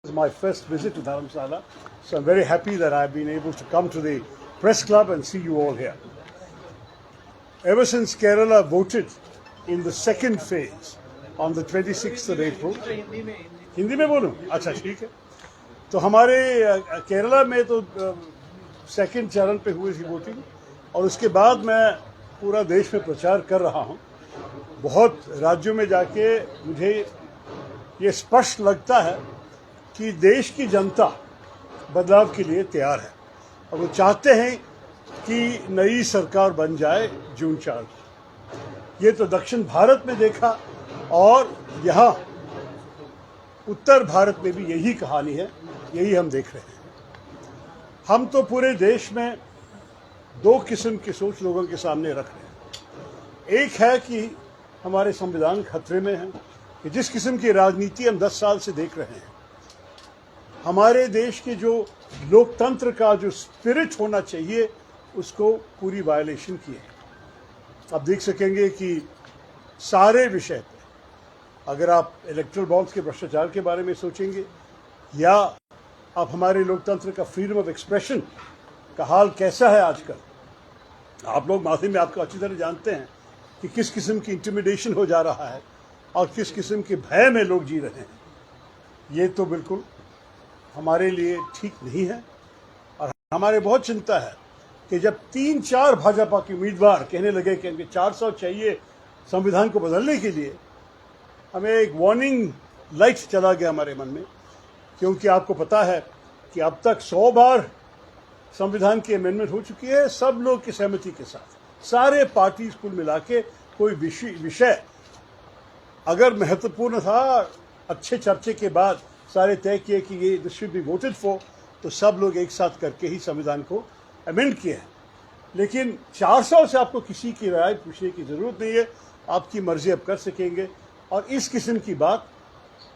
This is my first visit to Dharamsala, so I'm very happy that I've been able to come to the press club and see you all here. Ever since Kerala voted in the second phase on the 26th of April, Hindi में बोलूं? अच्छा ठीक है. तो हमारे केरला में तो second चरण पे हुई थी वोटिंग और उसके बाद मैं पूरा देश में प्रचार कर रहा हूं. बहुत राज्यों में जाके मुझे ये स्पष्ट लगता है कि देश की जनता बदलाव के लिए तैयार है और वो चाहते हैं कि नई सरकार बन जाए जून 4 को. ये तो दक्षिण भारत में देखा और यहाँ उत्तर भारत में भी यही कहानी है, यही हम देख रहे हैं. हम तो पूरे देश में दो किस्म की सोच लोगों के सामने रख रहे हैं. एक है कि हमारे संविधान खतरे में है कि जिस किस्म की राजनीति हम 10 साल से देख रहे हैं, हमारे देश के जो लोकतंत्र का जो स्पिरिट होना चाहिए उसको पूरी वायलेशन की है. आप देख सकेंगे कि सारे विषय पे, अगर आप इलेक्टोरल बॉन्ड्स के भ्रष्टाचार के बारे में सोचेंगे या आप हमारे लोकतंत्र का फ्रीडम ऑफ एक्सप्रेशन का हाल कैसा है आजकल, आप लोग माध्यम में आपको अच्छी तरह जानते हैं कि किस किस्म की इंटिमिडेशन हो जा रहा है और किस किस्म के भय में लोग जी रहे हैं. ये तो बिल्कुल हमारे लिए ठीक नहीं है और हमारे बहुत चिंता है कि जब 3-4 भाजपा के उम्मीदवार कहने लगे कि इनके 400 चाहिए संविधान को बदलने के लिए, हमें एक वार्निंग लाइट चला गया हमारे मन में. क्योंकि आपको पता है कि अब तक 100 बार संविधान की अमेंडमेंट हो चुकी है, सब लोग की सहमति के साथ, सारे पार्टी कुल मिला के. कोई विषय अगर महत्वपूर्ण था, अच्छे चर्चे के बाद सारे तय किए कि ये this should be voted for, तो सब लोग एक साथ करके ही संविधान को अमेंड किए हैं. लेकिन 400 से आपको किसी की राय पूछने की जरूरत नहीं है, आपकी मर्जी आप कर सकेंगे. और इस किस्म की बात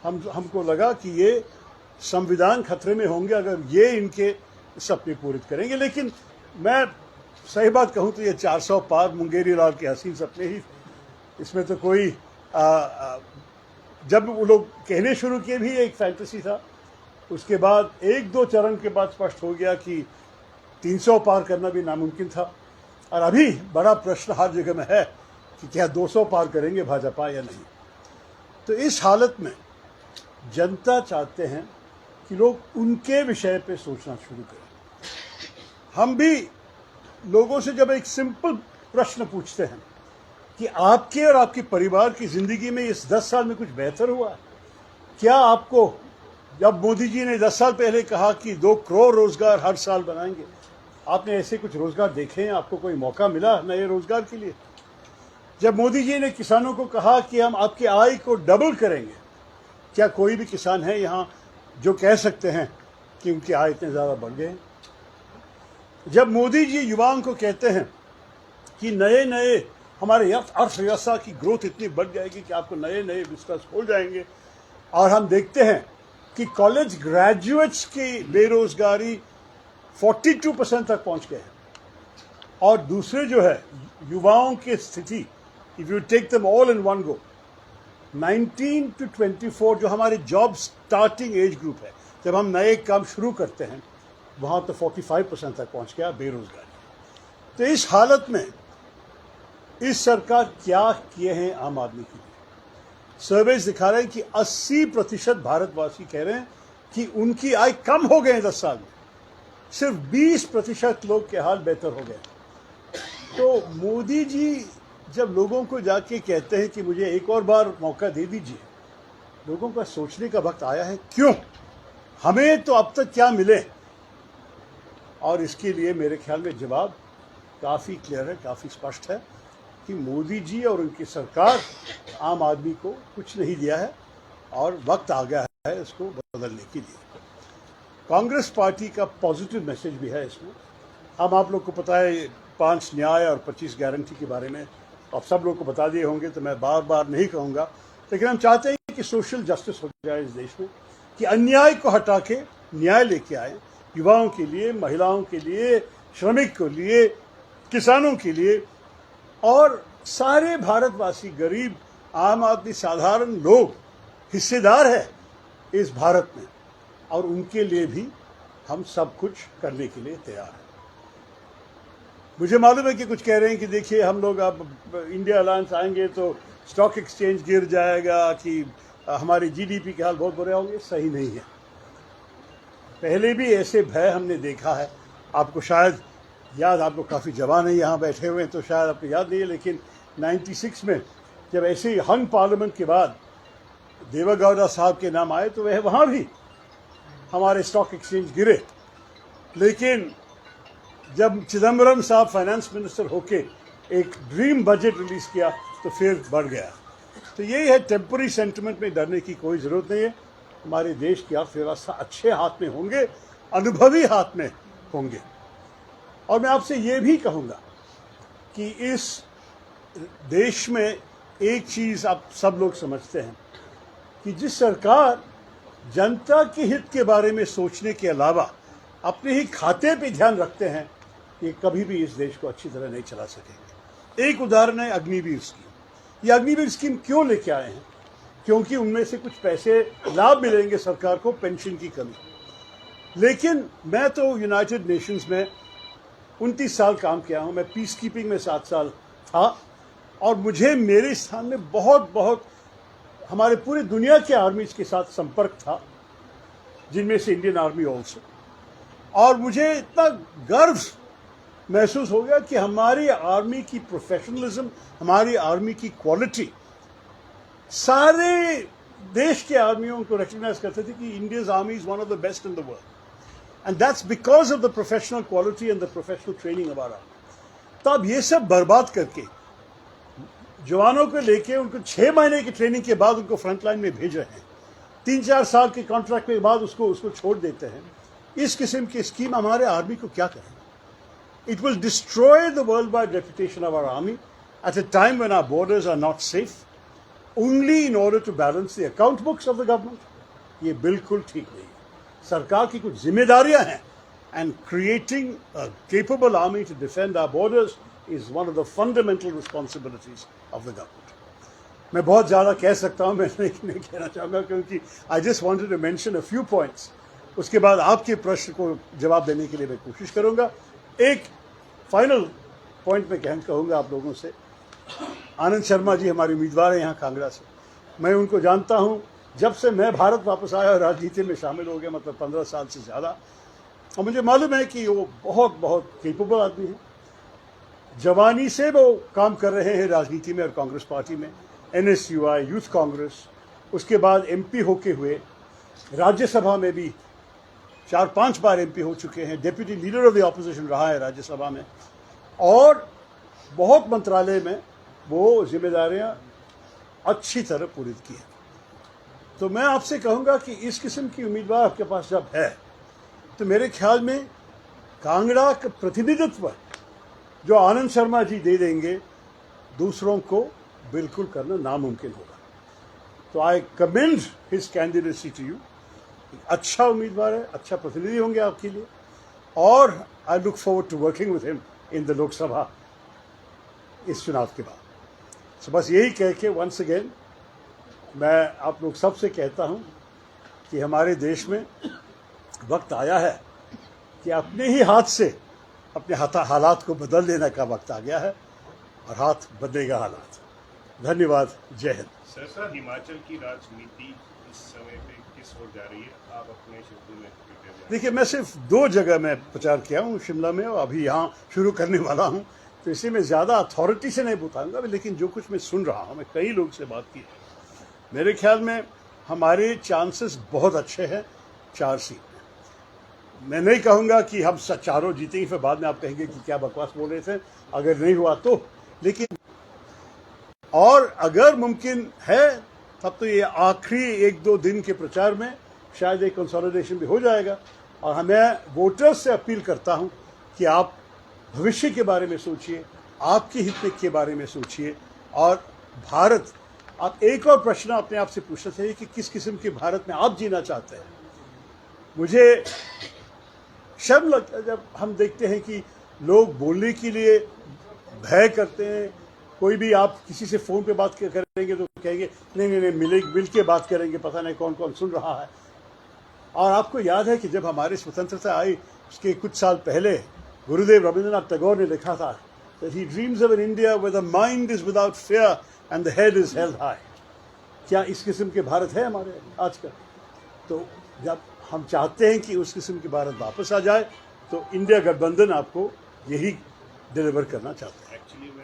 हमको लगा कि ये संविधान खतरे में होंगे अगर ये इनके सपने पूरे करेंगे. लेकिन मैं सही बात कहूँ तो ये 400 पार मुंगेरी लाल के हसीन सपने ही, इसमें तो कोई जब वो लोग कहने शुरू किए भी एक फैंटेसी था. उसके बाद 1-2 चरण के बाद स्पष्ट हो गया कि 300 पार करना भी नामुमकिन था. और अभी बड़ा प्रश्न हर जगह में है कि क्या 200 पार करेंगे भाजपा या नहीं. तो इस हालत में जनता चाहते हैं कि लोग उनके विषय पे सोचना शुरू करें. हम भी लोगों से जब एक सिंपल प्रश्न पूछते हैं कि आपके और आपके परिवार की जिंदगी में इस 10 साल में कुछ बेहतर हुआ है क्या? आपको जब मोदी जी ने 10 साल पहले कहा कि 2 करोड़ रोजगार हर साल बनाएंगे, आपने ऐसे कुछ रोजगार देखे हैं? आपको कोई मौका मिला नए रोजगार के लिए? जब मोदी जी ने किसानों को कहा कि हम आपकी आय को डबल करेंगे, क्या कोई भी किसान है यहाँ जो कह सकते हैं कि उनकी आय इतने ज़्यादा बढ़ गए? जब मोदी जी युवाओं को कहते हैं कि नए हमारे अर्थव्यवस्था की ग्रोथ इतनी बढ़ जाएगी कि आपको नए बिजनेस खोल जाएंगे, और हम देखते हैं कि कॉलेज ग्रेजुएट्स की बेरोजगारी 42% तक पहुंच गए हैं, और दूसरे जो है युवाओं की स्थिति, if you take them all in one go, 19 to 24 जो हमारे जॉब स्टार्टिंग एज ग्रुप है, जब हम नए काम शुरू करते हैं, वहाँ तो 45% तक पहुँच गया बेरोजगारी. तो इस हालत में इस सरकार क्या किए हैं आम आदमी के लिए? सर्वेज दिखा रहे हैं कि 80% भारतवासी कह रहे हैं कि उनकी आय कम हो गए 10 साल में. सिर्फ 20% लोग के हाल बेहतर हो गए. तो मोदी जी जब लोगों को जाके कहते हैं कि मुझे एक और बार मौका दे दीजिए, लोगों का सोचने का वक्त आया है. क्यों? हमें तो अब तक क्या मिले? और इसके लिए मेरे ख्याल में जवाब काफ़ी क्लियर है, काफ़ी स्पष्ट है कि मोदी जी और उनकी सरकार आम आदमी को कुछ नहीं दिया है और वक्त आ गया है इसको बदलने के लिए. कांग्रेस पार्टी का पॉजिटिव मैसेज भी है इसमें. आप लोग को पता है 5 न्याय और 25 गारंटी के बारे में आप सब लोग को बता दिए होंगे, तो मैं बार बार नहीं कहूँगा. लेकिन हम चाहते हैं कि सोशल जस्टिस हो जाए इस देश में, कि अन्याय को हटा के न्याय लेके आए, युवाओं के लिए, महिलाओं के लिए, श्रमिक के लिए, किसानों के लिए, और सारे भारतवासी, गरीब, आम आदमी, साधारण लोग हिस्सेदार है इस भारत में. और उनके लिए भी हम सब कुछ करने के लिए तैयार हैं। मुझे मालूम है कि कुछ कह रहे हैं कि देखिए हम लोग अब इंडिया अलायंस आएंगे तो स्टॉक एक्सचेंज गिर जाएगा, कि हमारी जीडीपी के हाल बहुत बुरे होंगे। सही नहीं है। पहले भी ऐसे भय हमने देखा है। आपको शायद याद, आपको काफ़ी जवान है यहाँ बैठे हुए हैं तो शायद आपको याद नहीं है, लेकिन 96 में जब ऐसे ही हंग पार्लियामेंट के बाद देवेगौड़ा साहब के नाम आए तो वह वहाँ भी हमारे स्टॉक एक्सचेंज गिरे। लेकिन जब चिदम्बरम साहब फाइनेंस मिनिस्टर होके एक ड्रीम बजट रिलीज किया तो फिर बढ़ गया। तो यही है, टेम्पररी सेंटिमेंट में डरने की कोई ज़रूरत नहीं है। हमारे देश की अर्थव्यवस्था अच्छे हाथ में होंगे, अनुभवी हाथ में होंगे। और मैं आपसे ये भी कहूँगा कि इस देश में एक चीज़ आप सब लोग समझते हैं कि जिस सरकार जनता के हित के बारे में सोचने के अलावा अपने ही खाते पे ध्यान रखते हैं, ये कभी भी इस देश को अच्छी तरह नहीं चला सकेंगे। एक उदाहरण है अग्निवीर स्कीम। ये अग्निवीर स्कीम क्यों लेके आए हैं? क्योंकि उनमें से कुछ पैसे लाभ मिलेंगे सरकार को पेंशन की कमी। लेकिन मैं तो यूनाइटेड नेशंस में 29 साल काम किया हूँ। मैं पीस कीपिंग में 7 साल था और मुझे मेरे स्थान में बहुत हमारे पूरी दुनिया के आर्मीज के साथ संपर्क था, जिनमें से इंडियन आर्मी ऑल्सो। और मुझे इतना गर्व महसूस हो गया कि हमारी आर्मी की प्रोफेशनलिज्म, हमारी आर्मी की क्वालिटी सारे देश के आर्मियों को रिकग्नाइज करते थे कि India's army is one of the best in the world, and that's because of the professional quality and the professional training of our army. तो अब ये सब बर्बाद करके जवानों को लेके उनको 6 महीने की ट्रेनिंग के बाद उनको फ्रंट लाइन में भेज रहे हैं, 3-4 साल के कॉन्ट्रैक्ट के बाद उसको छोड़ देते हैं। इस किस्म की स्कीम हमारे आर्मी को क्या करें? It will destroy the worldwide reputation of our army at a time when our borders are not safe, only in order to balance the account books of the government. ये बिल्कुल ठीक नहीं है। सरकार की कुछ जिम्मेदारियां हैं, and creating a capable army to defend our borders is one of the fundamental responsibilities of the government. मैं बहुत ज़्यादा कह सकता हूँ, मैं नहीं कहना चाहूँगा, क्योंकि I just wanted to mention a few points. उसके बाद आपके प्रश्न को जवाब देने के लिए मैं कोशिश करूँगा। एक फाइनल पॉइंट में कहूँगा आप लोगों से, आनंद शर्मा जी हमारे उम्मीदवार हैं यहाँ कांगड़ा से। मैं उनको जानता हूँ जब से मैं भारत वापस आया और राजनीति में शामिल हो गया, मतलब 15 साल से ज़्यादा। और मुझे मालूम है कि वो बहुत केपेबल आदमी हैं। जवानी से वो काम कर रहे हैं राजनीति में और कांग्रेस पार्टी में, NSUI, यूथ कांग्रेस, उसके बाद MP होके हुए, राज्यसभा में भी 4-5 बार MP हो चुके हैं, deputy leader of the opposition रहा है राज्यसभा में, और बहुत मंत्रालय में वो जिम्मेदारियां अच्छी तरह पूरी की हैं। तो मैं आपसे कहूँगा कि इस किस्म की उम्मीदवार आपके पास जब है तो मेरे ख्याल में कांगड़ा का प्रतिनिधित्व जो आनंद शर्मा जी दे देंगे, दूसरों को बिल्कुल करना नामुमकिन होगा। तो आई commend his candidacy to you. अच्छा उम्मीदवार है, अच्छा प्रतिनिधि होंगे आपके लिए, और I look forward to working with him in the Lok Sabha इस चुनाव के बाद। तो बस यही कह के वंस अगेन मैं आप लोग सबसे कहता हूँ कि हमारे देश में वक्त आया है कि अपने ही हाथ से अपने हालात को बदल देने का वक्त आ गया है, और हाथ बदलेगा हालात। धन्यवाद। जय हिंद। सर, हिमाचल की राजनीति इस समय पे किस ओर जा रही है? आप अपने शब्दों में देखिए, मैं सिर्फ 2 जगह में प्रचार किया हूँ, शिमला में, और अभी यहाँ शुरू करने वाला हूँ, तो इसी में ज़्यादा अथॉरिटी से नहीं बताऊँगा। लेकिन जो कुछ मैं सुन रहा हूँ, मैं कई लोग से बात की है, मेरे ख्याल में हमारे चांसेस बहुत अच्छे हैं 4 सीट में। मैं नहीं कहूँगा कि हम चारों जीतेंगे, फिर बाद में आप कहेंगे कि क्या बकवास बोल रहे थे, अगर नहीं हुआ तो। लेकिन और अगर मुमकिन है तब तो ये आखिरी 1-2 दिन के प्रचार में शायद एक कंसोलिडेशन भी हो जाएगा। और मैं वोटर्स से अपील करता हूँ कि आप भविष्य के बारे में सोचिए, आपके हित के बारे में सोचिए, और भारत, आप एक और प्रश्न अपने आप से पूछना चाहिए कि किस किस्म के भारत में आप जीना चाहते हैं। मुझे शर्म लगता है जब हम देखते हैं कि लोग बोलने के लिए भय करते हैं। कोई भी आप किसी से फ़ोन पे बात करेंगे तो कहेंगे नहीं मिल के बात करेंगे, पता नहीं कौन कौन सुन रहा है। और आपको याद है कि जब हमारी स्वतंत्रता आई उसके कुछ साल पहले गुरुदेव रविंद्रनाथ टैगोर ने लिखा था that he dreams of an India where the mind is without fear and the head is held high. क्या इस किस्म के भारत है हमारे आज का? तो जब हम चाहते हैं कि उस किस्म की भारत वापस आ जाए तो इंडिया गठबंधन आपको यही डिलीवर करना चाहता है. एक्चुअली